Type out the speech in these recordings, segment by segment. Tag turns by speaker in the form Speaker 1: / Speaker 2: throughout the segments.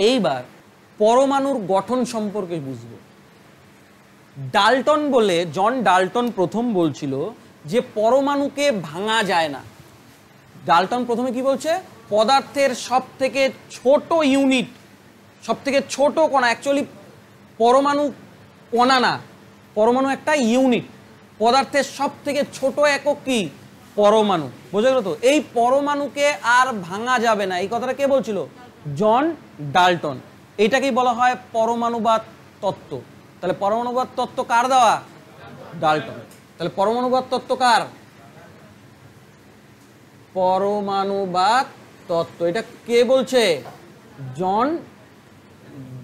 Speaker 1: এইবার পরমাণুর গঠন সম্পর্কে বুঝবো। ডাল্টন বলে, জন ডাল্টন প্রথম বলছিল যে পরমাণুকে ভাঙা যায় না। ডাল্টন প্রথমে কি বলছে, পদার্থের সব থেকে ছোট ইউনিট, সব থেকে ছোট কণা, অ্যাকচুয়ালি পরমাণু কণা না, পরমাণু একটা ইউনিট, পদার্থের সব থেকে ছোট একক কি, পরমাণু। বোঝা গেল তো? এই পরমাণুকে আর ভাঙা যাবে না, এই কথাটা কে বলছিল, জন ডাল্টন। এইটাকেই বলা হয় পরমাণুবাদ তত্ত্ব। তাহলে পরমাণুবাদ তত্ত্ব কার দেওয়া, ডাল্টন। তাহলে পরমাণুবাদ তত্ত্ব কার, পরমাণুবাদ তত্ত্ব, এটা কে বলছে, জন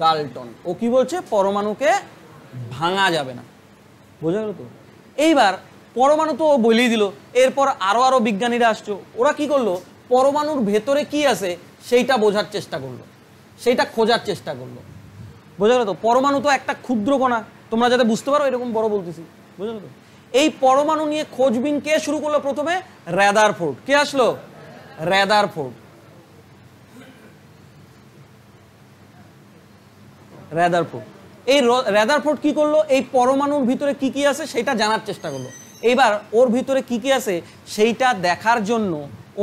Speaker 1: ডাল্টন। ও কি বলছে, পরমাণুকে ভাঙা যাবে না। বোঝা গেল তো? এইবার পরমাণু তো বলেই দিল, এরপর আরো বিজ্ঞানীরা আসছো, ওরা কি করলো, পরমাণুর ভেতরে কি আছে সেইটা বোঝার চেষ্টা করলো, সেইটা খোঁজার চেষ্টা করলো। বোঝা গেল তো? পরমাণু তো একটা ক্ষুদ্র কণা, তোমরা যাতে বুঝতে পারো এরকম বড় বলতেছি। বুঝা গেল তো? এই পরমাণু নিয়ে খোঁজবিন কে শুরু করলো, প্রথমে রাদারফোর্ড। কে আসলো, রাদারফোর্ড। রাদারফোর্ড, এই রাদারফোর্ড কি করলো, এই পরমাণুর ভিতরে কি কি আছে সেটা জানার চেষ্টা করলো। এইবার ওর ভিতরে কি কি আছে সেইটা দেখার জন্য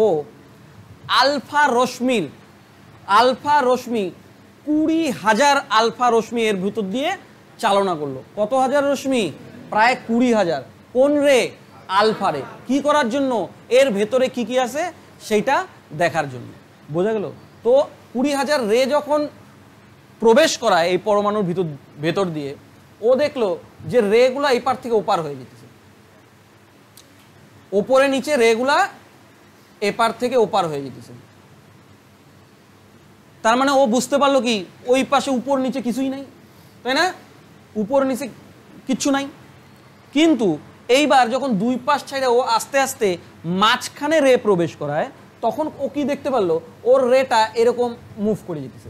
Speaker 1: ও আলফা রশ্মি 20,000 আলফা রশ্মি এর ভিতর দিয়ে চালনা করলো। কত হাজার রশ্মি, প্রায় 20,000। কোন রে, আলফা রে। কি করার জন্য, এর ভেতরে কি কি আছে সেইটা দেখার জন্য। বোঝা গেল তো? 20,000 রে যখন প্রবেশ করায় এই পরমাণুর ভেতর দিয়ে, ও দেখলো যে রেগুলা এই পার থেকে ওপার হয়ে যেতেছে, ওপরে নিচে রেগুলা এপার থেকে ওপার হয়ে যেতেছে। তার মানে ও বুঝতে পারলো কি, ওই পাশে উপর নিচে কিছুই নাই, তাই না, উপর নিচে কিচ্ছু নাই। কিন্তু এইবার যখন দুই পাশ ছাইড়ে ও আস্তে আস্তে মাঝখানে রে প্রবেশ করায়, তখন ও কি দেখতে পারলো, ওর রেটা এরকম মুভ করে যেতেছে,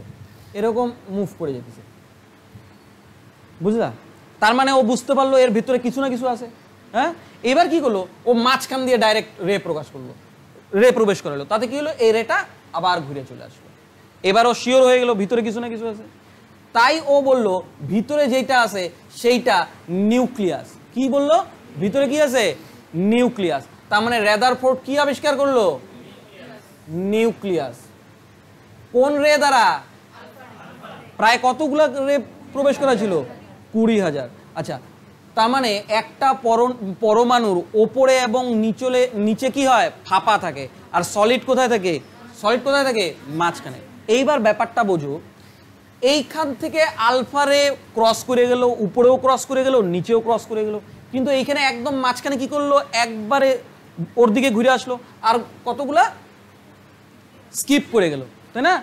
Speaker 1: এরকম মুভ করে যেতেছে। বুঝলা? তার মানে ও বুঝতে পারলো এর ভিতরে কিছু না কিছু আছে। হ্যাঁ, এবার কি করলো, ও মাঝখান দিয়ে ডাইরেক্ট রে প্রবেশ করালো। তাতে কি হলো, এই রেটা আবার ঘুরে চলে আসলো। এবার ও শিওর হয়ে গেল ভিতরে কিছু না কিছু আছে। তাই ও বলল ভিতরে যেটা আছে সেইটা নিউক্লিয়াস। কি বললো, ভিতরে কি আছে, নিউক্লিয়াস। তার মানে রাদারফোর্ড কি আবিষ্কার করলো, নিউক্লিয়াস। কোন রে দ্বারা, প্রায় কতগুলো রে প্রবেশ করা ছিল, 20,000। আচ্ছা, তার মানে একটা পরমাণুর ওপরে এবং নিচে কি হয়, ফাঁপা থাকে। আর সলিড কোথায় থাকে, মাঝখানে। এইবার ব্যাপারটা বোঝো, এইখান থেকে আলফা রে ক্রস করে গেল, উপরেও ক্রস করে গেল, নিচেও ক্রস করে গেল, কিন্তু এইখানে একদম মাঝখানে কি করলো, একবারে ওর দিকে ঘুরে আসলো। আর কতগুলা স্কিপ করে গেল, তাই না,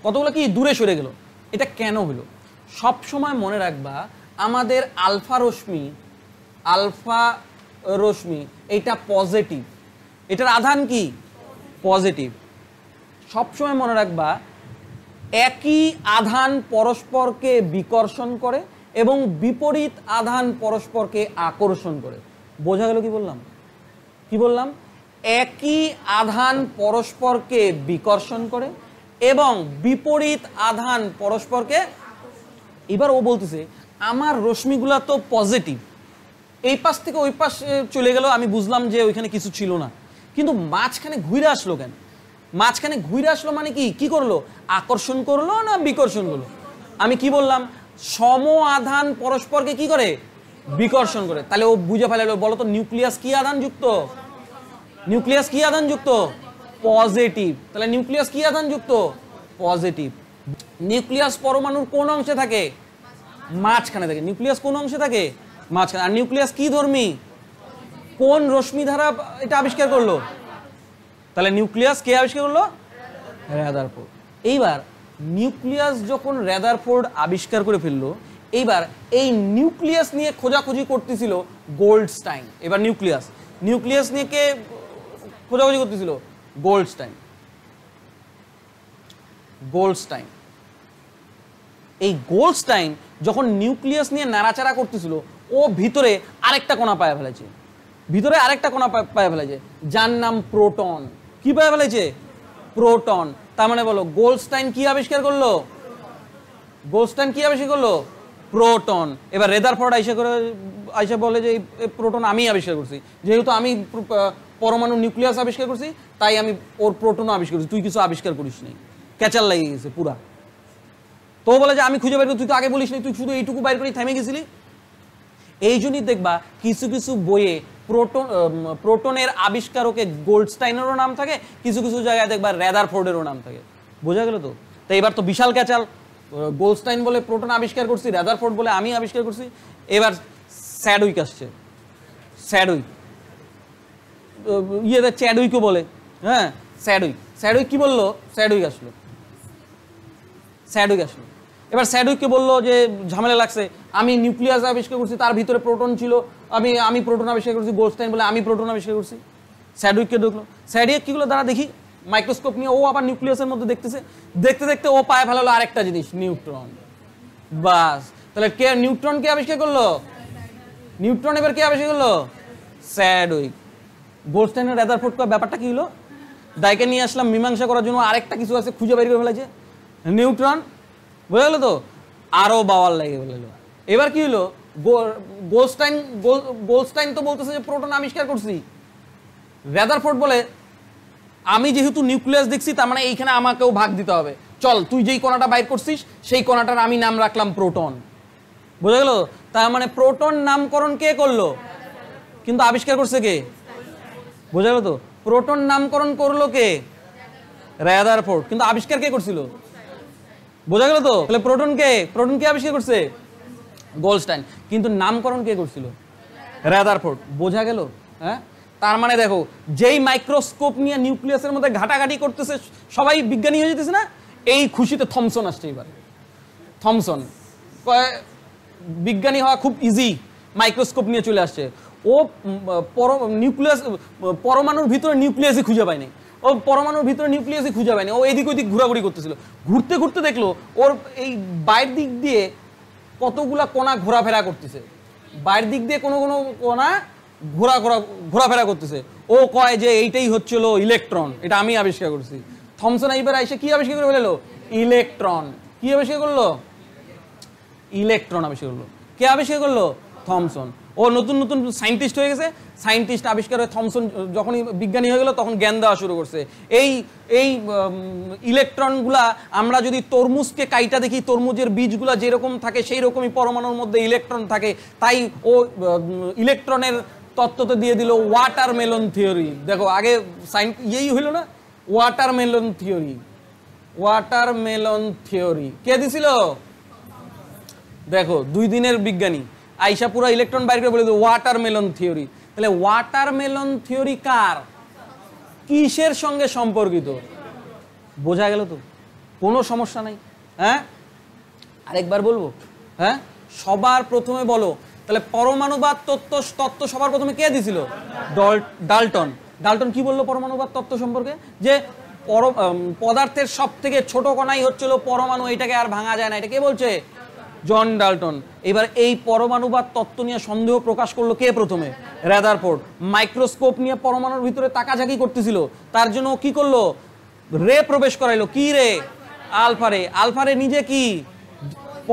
Speaker 1: কতগুলো কি দূরে সরে গেল। এটা কেন হলো, সব সময় মনে রাখবা, আমাদের আলফা রশ্মি এটা পজিটিভ, এটার আধান কি, পজিটিভ। সবসময় মনে রাখবা, একই আধান পরস্পরকে বিকর্ষণ করে এবং বিপরীত আধান পরস্পরকে আকর্ষণ করে। বোঝা গেল কি বললাম, একই আধান পরস্পরকে বিকর্ষণ করে এবং বিপরীত আধান পরস্পরকে। এবার ও বলতেছে আমার রশ্মিগুলা তো পজিটিভ, এই পাশ থেকে ওই পাশ চলে গেল, আমি বুঝলাম যে ওইখানে কিছু ছিল না, কিন্তু মাঝখানে ঘুরে আসলো কেন, মাঝখানে ঘুরে আসলো মানে কি করলো, আকর্ষণ করলো না বিকর্ষণ করলো। আমি কি বললাম, সম আধান পরস্পরকে কি করে, বিকর্ষণ করে। তাহলে ও বুঝে ফেলালো, বলো তো নিউক্লিয়াস কি আধান যুক্ত, পজিটিভ। তাহলে নিউক্লিয়াস কি আধান যুক্ত, পজিটিভ। নিউক্লিয়াস পরমাণুর কোন অংশে থাকে, মাঝখানে থাকে। নিউক্লিয়াস কোন অংশে থাকে, মাঝখানে। আর নিউক্লিয়াস কি ধর্মী, কোন রশ্মি দ্বারা এটা আবিষ্কার করলো, তাহলে নিউক্লিয়াস কে আবিষ্কার করলো, রাদারফোর্ড। এইবার নিউক্লিয়াস যখন রাদারফোর্ড আবিষ্কার করে ফেললো, এইবার এই নিউক্লিয়াস নিয়ে খোঁজাখুঁজি করতেছিল গোল্ডস্টাইন। এবার নিউক্লিয়াস নিয়ে কে খোঁজাখুঁজি করতেছিল, গোল্ডস্টাইন। এই গোল্ডস্টাইন যখন নিউক্লিয়াস নিয়ে নাড়াচাড়া করতেছিল, ও ভিতরে আরেকটা কণা পায়ে ফেলেছে, যার নাম প্রোটন। কি পায়ে ফেলেছে, প্রোটন। তার মানে বলো গোল্ডস্টাইন কি আবিষ্কার করলো, গোল্ডস্টাইন কি আবিষ্কার করলো? প্রোটন। এবার রেদারফোর্ড আইসা বলে যে এই প্রোটন আমি আবিষ্কার করছি, যেহেতু আমি পরমাণু নিউক্লিয়াস আবিষ্কার করছি তাই আমি ওর প্রোটনও আবিষ্কার করছি, তুই কিছু আবিষ্কার করিস নাই। ক্যাচাল লাগিয়ে গেছে পুরা। তো বলে যে আমি খুঁজে বের করি, তুই তো আগে বলিস নি, তুই শুধু এইটুকু বাইর করে থেমে গেছিলি। এই জন্যই দেখবা কিছু কিছু বইয়ে প্রোটনের আবিষ্কারকে গোল্ডস্টাইনেরও নাম থাকে, কিছু কিছু জায়গায় দেখবা রেদারফোর্ডেরও নাম থাকে। বোঝা গেল তো? তো এবার তো বিশাল ক্যাচাল, গোল্ডস্টাইন বলে প্রোটন আবিষ্কার করছি, রেদারফোর্ড বলে আমি আবিষ্কার করছি। এবার স্যাডউইক আসছে, স্যাডউইক ইয়েদের চ্যাডউইকও বলে, হ্যাঁ স্যাডউইক কি বললো? স্যাডউইক আসলো। এবার স্যাডউইককে বললো যে ঝামেলা লাগছে, আমি নিউক্লিয়াস আবিষ্কার করছি, তার ভিতরে প্রোটন ছিল, আমি প্রোটন আবিষ্কার করছি। গোল্ডস্টাইন বলে আমি প্রোটন আবিষ্কার করছি। স্যাডউইককে ঢুকলো। স্যাডউইক কি গুলো দাঁড়া দেখি, মাইক্রোস্কোপ নিয়ে ও আবার নিউক্লিয়াসের মধ্যে দেখতেছে, দেখতে দেখতে ও পায়ে ফেলালো আরেকটা জিনিস, নিউট্রন। বাস, তাহলে কে নিউট্রন কে আবিষ্কার করলো? নিউট্রন। এবার কে আবিষ্কার করলো? স্যাডউইক। গোল্ডস্টাইনের রেদারফোর্ড ব্যাপারটা কি হলো? দায়কে নিয়ে আসলাম মীমাংসা করার জন্য, আরেকটা কিছু আছে খুঁজে বের করে ফেলেছে, নিউট্রন। বুঝা গেল তো? আরো বাওয়ার লাগে বললো। এবার কি হলো? গোল্ডস্টাইন তো বলতেছে যে প্রোটন আবিষ্কার করছি, রেদারফোর্ড বলে আমি যেহেতু নিউক্লিয়াস দেখছি তার মানে এইখানে আমাকেও ভাগ দিতে হবে, চল তুই যেই কণাটা বাইর করছিস সেই কণাটার আমি নাম রাখলাম প্রোটন। বুঝা গেল? তার মানে প্রোটন নামকরণ কে করলো? কিন্তু আবিষ্কার করছে কে? বোঝা গেল তো? প্রোটন নামকরণ করলো কে? রেদারফোর্ড। কিন্তু আবিষ্কার কে করছিল? বোঝা গেল তো? তাহলে প্রোটন কে আবিষ্কার করছে? গোল্ডস্টাইন। কিন্তু নামকরণ কে করছিল? রেদারফোর্ড। বোঝা গেল? হ্যাঁ, তার মানে দেখো, যেই মাইক্রোস্কোপ নিয়ে নিউক্লিয়াসের মধ্যে ঘাটাঘাটি করতেছে সবাই বিজ্ঞানী হয়ে যেতেছে না, এই খুশিতে থমসন আসছে। এবার থমসন বিজ্ঞানী হওয়া খুব ইজি, মাইক্রোস্কোপ নিয়ে চলে আসছে। ও পরমাণুর ভিতরে নিউক্লিয়াসই খুঁজে পায়নি, ও পরমাণুর ভিতরে নিউক্লিয়াসই খুঁজে পায়নি, ও এদিক ওইদিক ঘোরাঘুরি করতেছিল। ঘুরতে ঘুরতে দেখলো ওর এই বাইরের দিক দিয়ে কতগুলা কণা ঘোরাফেরা করতেছে, বাইরের দিক দিয়ে কোনো কোনো কণা ঘোরাফেরা করতেছে। ও কয় যে এইটাই হচ্ছিল ইলেকট্রন, এটা আমি আবিষ্কার করছি। থমসন এইবার এসে কি আবিষ্কার করে ফেললো? ইলেকট্রন। কি আবিষ্কার করলো? ইলেকট্রন আবিষ্কার করলো। কে আবিষ্কার করলো? থমসন। ও নতুন নতুন সায়েন্টিস্ট হয়ে গেছে, সায়েন্টিস্ট আবিষ্কার হয়ে থমসন যখনই বিজ্ঞানী হয়ে গেল তখন জ্ঞান দেওয়া শুরু করছে। এই ইলেকট্রনগুলা আমরা যদি তরমুজকে কাইটা দেখি, তরমুজের বীজগুলা যেরকম থাকে সেই রকমই পরমাণুর মধ্যে ইলেকট্রন থাকে, তাই ও ইলেকট্রনের তত্ত্বতে দিয়ে দিল ওয়াটারমেলন থিওরি। দেখো আগে এই হইল না, ওয়াটারমেলন থিওরি কে দিছিল? দেখো 2 দিনের বিজ্ঞানী আইসা পুরো ইলেকট্রন বাইর করে বলে দিল ওয়াটারমেলন থিওরি। তাহলে ওয়াটারমেলন থিওরি কার, কিসের সঙ্গে সম্পর্কিত? বোঝা গেল তো? কোনো সমস্যা নাই। হ্যাঁ, আরেকবার বলবো? হ্যাঁ, সবার প্রথমে বলো তাহলে পরমাণুবাদ তত্ত্ব সবার প্রথমে কে দিছিল? ডাল্টন। ডাল্টন কি বললো পরমাণুবাদ তত্ত্ব সম্পর্কে? যে পদার্থের সব থেকে ছোট কণাই হচ্ছিল পরমাণু, এটাকে আর ভাঙা যায় না। এটা কে বলছে? John Dalton. এবার এই পরমাণুবাদ তত্ত্ব নিয়ে সন্দেহ প্রকাশ করলো কে প্রথমে? রেদারফোর্ড। মাইক্রোস্কোপ নিয়ে পরমাণুর ভিতরে তাকাঝাকি করতেছিল, তার জন্য কি করলো? রে প্রবেশ করাইলো। কি রে? আলফা রে। আলফা রে নিজে কি?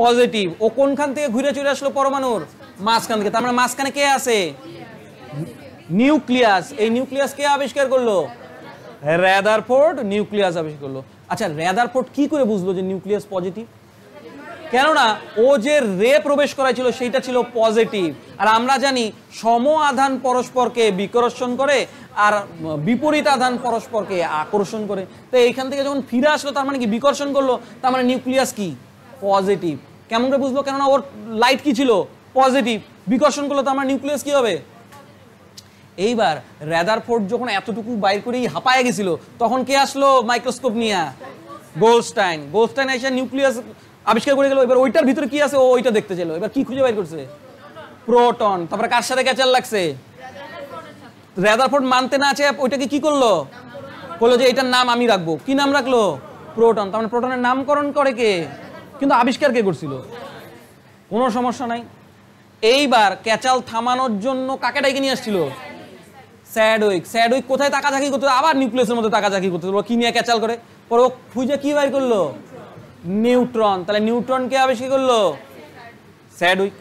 Speaker 1: পজিটিভ। ও কোনখান থেকে ঘুরে চলে আসলো? পরমাণুর মাঝখান থেকে। তার মানে মাঝখানে কে আছে? নিউক্লিয়াস। এই নিউক্লিয়াস কে আবিষ্কার করলো? রেদারফোর্ড নিউক্লিয়াস আবিষ্কার করলো। আচ্ছা, রেদারফোর্ড কি করে বুঝলো যে নিউক্লিয়াস পজিটিভ? কেননা ও যে রে প্রবেশ করাইছিল সেইটা ছিল পজিটিভ। আর আমরা জানি সম আধান পরস্পরকে বিকর্ষণ করে আর বিপরীত আধান পরস্পরকে আকর্ষণ করে। তো এইখান থেকে যখন ফিরে আসলো তার মানে কি? বিকর্ষণ করলো, তার মানে নিউক্লিয়াস কি? পজিটিভ। কেমন করে বুঝলো? কেননা ওর লাইট কি ছিল? পজিটিভ। বিকর্ষণ করলো, তার মানে নিউক্লিয়াস কি হবে? এইবার রেদারফোর্ড যখন এতটুকু বাইর করেই হাঁপায় গেছিল তখন কে আসলো মাইক্রোস্কোপ নিয়ে? গোল্ডস্টাইন। গোল্ডস্টাইন এসে নিউক্লিয়াস আবিষ্কার করে গেল। এবার ওইটার ভিতরে কি আছে ও ওইটা দেখতে চাইলো। এবার কি খুঁজে বাইর করছে? প্রোটন। তারপরে কার সাথে ক্যাচাল লাগছে? রেদারফোর্ড মানতে না আছে ওইটাকে কি করলো? বললো যে এটার নাম আমি রাখবো। কি নাম রাখলো? প্রোটন। তার মানে প্রোটনের নামকরণ করে কে? কিন্তু আবিষ্কার কে করছিল? কোনো সমস্যা নাই। এইবার ক্যাচাল থামানোর জন্য কাকে ডাইকে নিয়ে আসছিল? স্যাডউইক। স্যাডউইক কোথায় তাকাঝাকি করতে? আবার নিউক্লিয়াসের মধ্যে তাকাঝাকি করতে। কি নিয়ে ক্যাচাল করে? পরে ও খুঁজে কি বাইর করলো? নিউট্রন। তাহলে নিউট্রন কে আবিষ্কার করলো? স্যাডউইক।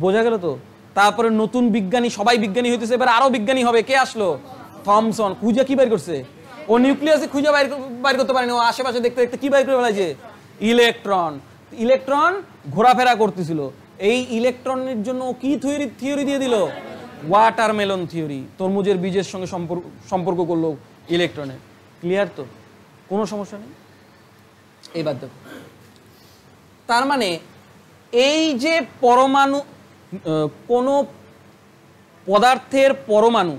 Speaker 1: বোঝা গেল তো? তারপরে নতুন বিজ্ঞানী, সবাই বিজ্ঞানী হইতেছে, এবার আরো বিজ্ঞানী হবে। কে আসলো? থমসন। খুঁজে কি বের করছে? ও নিউক্লিয়াসে খুঁজে বাইর করতে পারেনি, ও আশেপাশে দেখতে দেখতে কি বাইর করে ফেলাইছে? ইলেকট্রন। ইলেকট্রন ঘোরাফেরা করতেছিল, এই ইলেকট্রনের জন্য কি থিওরি দিয়ে দিল? Watermelon theory. তরমুজের বীজের সঙ্গে সম্পর্ক করলো ইলেকট্রনের। ক্লিয়ার তো? কোনো সমস্যা নেই। এবার দেখো, তার মানে এই যে পরমাণু, কোন পদার্থের পরমাণু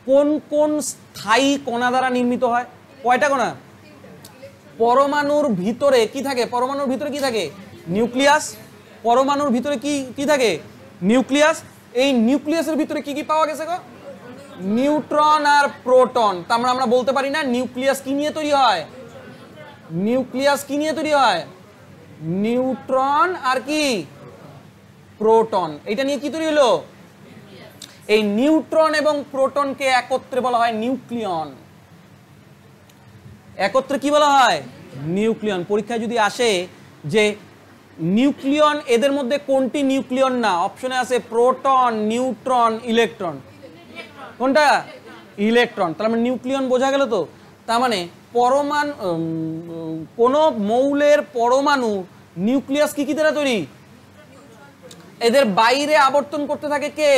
Speaker 1: কোন কোন স্থায়ী কণা দ্বারা নির্মিত হয়? কয়টা কণা? পরমাণুর ভিতরে কি থাকে? পরমাণুর ভিতরে কি থাকে? নিউক্লিয়াস। পরমাণুর ভিতরে কি থাকে? নিউক্লিয়াস। এই নিউক্লিয়াসের ভিতরে কি কি পাওয়া গেছে গো? নিউট্রন আর প্রোটন। তার মানে আমরা বলতে পারি না নিউক্লিয়াস কি নিয়ে তৈরি হয়? নিউক্লিয়াস কি নিয়ে তৈরি হয়? নিউট্রন আর কি? প্রোটন। এটা নিয়ে কি তৈরি হলো? এই নিউট্রন এবং প্রোটনকে একত্রে বলা হয় নিউক্লিয়ন। একত্রে কি বলা হয়? নিউক্লিয়ন। পরীক্ষায় যদি আসে যে নিউক্লিয়ন, এদের মধ্যে কোনটি নিউক্লিয়ন না? অপশনে আছে প্রোটন, নিউট্রন, ইলেকট্রন। কোনটা? ইলেকট্রন। তার মানে নিউক্লিয়ন। বোঝা গেল তো? তার মানে পরমাণু, কোন মৌলের পরমাণু নিউক্লিয়াস কি কি দ্বারা তৈরি? এদের বাইরে আবর্তন করতে থাকে কে?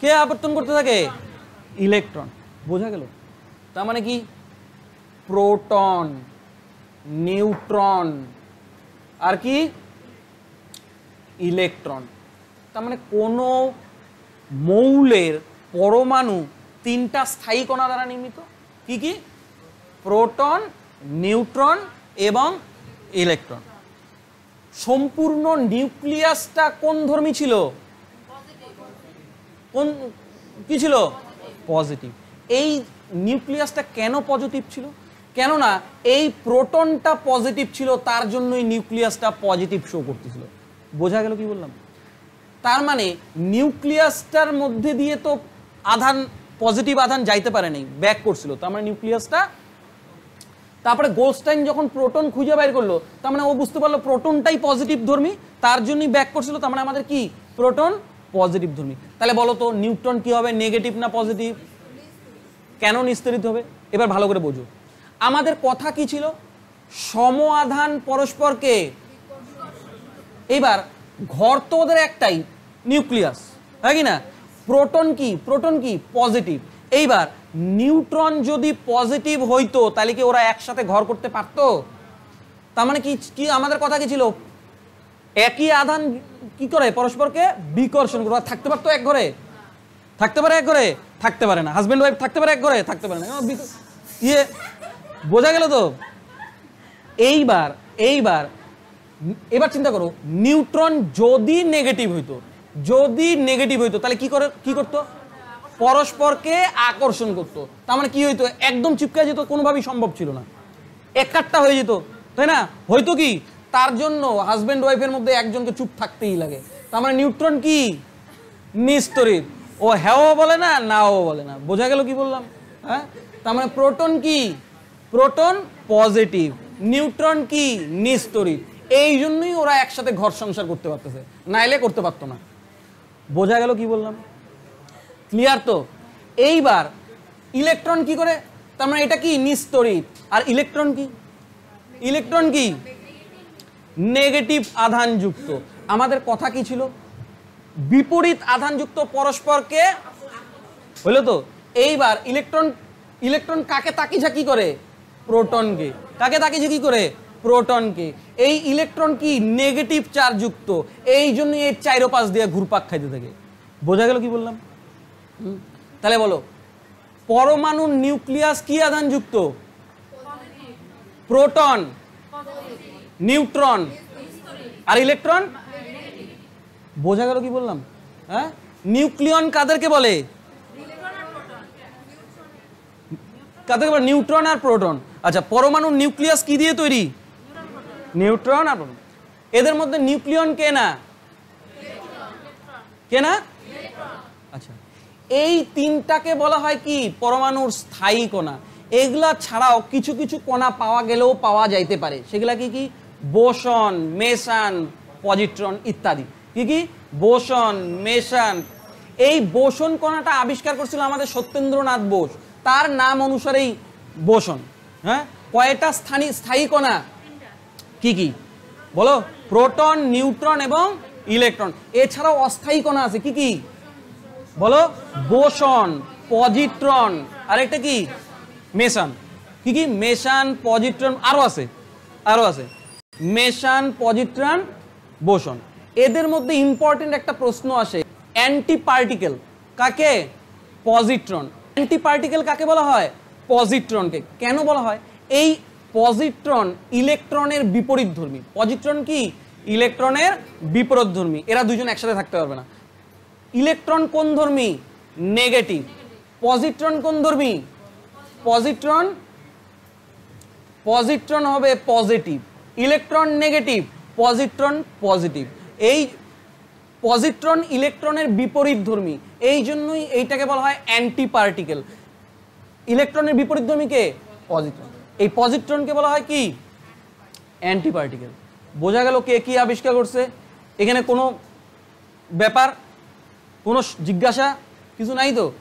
Speaker 1: কে আবর্তন করতে থাকে? ইলেকট্রন। বোঝা গেল? তার মানে কি? প্রোটন, নিউট্রন আর কি? ইলেকট্রন। তার মানে কোন মৌলের পরমাণু তিনটা স্থায়ী কণা দ্বারা নির্মিত। কি কি? প্রোটন, নিউট্রন এবং ইলেকট্রন। সম্পূর্ণ নিউক্লিয়াসটা কোন ধর্মী ছিল? কোন কি ছিল? পজিটিভ। এই নিউক্লিয়াসটা কেন পজিটিভ ছিল? কেননা এই প্রোটনটা পজিটিভ ছিল, তার জন্যই নিউক্লিয়াসটা পজিটিভ শো করতেছিল। বোঝা গেল কি বললাম? তার মানে নিউক্লিয়াসটার মধ্যে দিয়ে তো আধান, পজিটিভ আধান যাইতে পারে নাই, ব্যাক করছিল। তার মানে নিউক্লিয়াসটা, তারপরে গোল্ডস্টাইন যখন প্রোটন খুঁজে বাইর করলো, তার মানে ও বুঝতে পারলো প্রোটনটাই পজিটিভ ধর্মী, তার জন্যই ব্যাক করছিল। তার মানে আমাদের কি? প্রোটন পজিটিভ ধর্মী। তাহলে বলো তো নিউট্রন কি হবে? নেগেটিভ না পজিটিভ? কেন নিস্তরিত হবে? এবার ভালো করে বোঝো। আমাদের কথা কি ছিল? সম আধান পরস্পরকে, এবার ঘর তো ওদের একটাই, নিউক্লিয়াস, হ্যাঁ কি না? প্রোটন কি? প্রোটন কি? পজিটিভ। এইবার নিউট্রন যদি পজিটিভ হইতো তাহলে কি ওরা একসাথে ঘর করতে পারতো? তার মানে কি আমাদের কথা কি ছিল? একই আধান কি করে? পরস্পরকে বিকর্ষণ করে। থাকতে পারতো এক ঘরে? থাকতে পারে এক ঘরে? থাকতে পারে না। হাজব্যান্ড ওয়াইফ থাকতে পারে এক ঘরে? থাকতে পারে না। বোঝা গেল তো? এবার চিন্তা করো, নিউট্রন যদি নেগেটিভ হইতো, তাহলে কি করতো? পরস্পরকে আকর্ষণ করতো। তার মানে কি হইতো? একদম চিপকে যেত, কোনোভাবেই সম্ভব ছিল না, একাট্টা হয়ে যেত, তাই না? হয়তো কি? তার জন্য হাজব্যান্ড ওয়াইফের মধ্যে একজনকে চুপ থাকতেই লাগে। তার মানে নিউট্রন কি? নিস্তরিত। ও হ্যাঁও বলে না, নাও বলে না। বোঝা গেল কি বললাম? হ্যাঁ। তার মানে প্রোটন কি? প্রোটন পজিটিভ, নিউট্রন কি? নিস্তরিত। এই জন্যই ওরা একসাথে ঘর সংসার করতে পারতেছে, নাইলে করতে পারতো না। বোঝা গেল কি বললাম? ক্লিয়ার তো? এইবার ইলেকট্রন কি করে? তার মানে এটা কি? নিস্তরিত। আর ইলেকট্রন কি? ইলেকট্রন কি? নেগেটিভ আধানযুক্ত। আমাদের কথা কি ছিল? বিপরীত আধানযুক্ত পরস্পরকে, হলো তো? এইবার ইলেকট্রন কাকে তাকিঝাকি করে? প্রোটনকে। কাকে তাকিঝাকি করে? প্রোটনকে। এই ইলেকট্রন কি? নেগেটিভ চার্জ যুক্ত, এই জন্য এই চাইরোপাশ দিয়ে ঘুরপাক খাইতে থাকে। বোঝা গেল কি বললাম? তাহলে বলো, পরমাণুর নিউক্লিয়াস কি আধানযুক্ত? প্রোটন, নিউট্রন আর ইলেকট্রন। বোঝা গেল কি বললাম? হ্যাঁ। নিউক্লিয়ন কাদেরকে বলে? কাদেরকে বলে? নিউট্রন আর প্রোটন। আচ্ছা, পরমাণুর নিউক্লিয়াস কি দিয়ে তৈরি? নিউট্রন আর প্রোটন। এদের মধ্যে নিউক্লিয়ন কে না? কে না? আচ্ছা, এই তিনটাকে বলা হয় কি? পরমাণুর স্থায়ী কণা। এগুলা ছাড়াও কিছু কিছু কণা পাওয়া গেলেও পাওয়া যাইতে পারে। সেগুলা কি কি? বোসন, মেশান, পজিট্রন ইত্যাদি। কি কি? বোসন, মেশান। এই বোসন কণাটা আবিষ্কার করছিল আমাদের সত্যেন্দ্রনাথ বোস, তার নাম অনুসারেই বোসন। হ্যাঁ, কয়টা স্থায়ী কণা? কি কি বলো? প্রোটন, নিউট্রন এবং ইলেকট্রন। এছাড়াও অস্থায়ী কণা আছে। কি কি বলো? বোসন, পজিট্রন, আরেকটা কি? মেশান। কি কি? মেশান, পজিট্রন, আরো আছে মেশান, পজিট্রন, বোসন। এদের মধ্যে ইম্পর্টেন্ট একটা প্রশ্ন আসে, অ্যান্টি পার্টিকেল কাকে? পজিট্রন। অ্যান্টি পার্টিকেল কাকে বলা হয়? পজিট্রনকে। কেন বলা হয়? এই পজিট্রন ইলেকট্রনের বিপরীতধর্মী। পজিট্রন কি? ইলেকট্রনের বিপরীতধর্মী। এরা দুজন একসাথে থাকতে পারবে না। ইলেকট্রন কোন ধর্মী? নেগেটিভ। পজিট্রন কোন ধর্মী? পজিট্রন হবে positive. Electron negative, positron positive. এই পজিট্রন ইলেকট্রনের বিপরীতধর্মী, এই জন্যই এইটাকে বলা হয় অ্যান্টি পার্টিকেল। ইলেকট্রনের বিপরীতধর্মী কে? পজিট্রন। এই পজিট্রনকে বলা হয় কি? Anti particle. বোঝা গেল কে কি আবিষ্কার করছে? এখানে কোনো ব্যাপার, কোনো জিজ্ঞাসা কিছু নাই তো?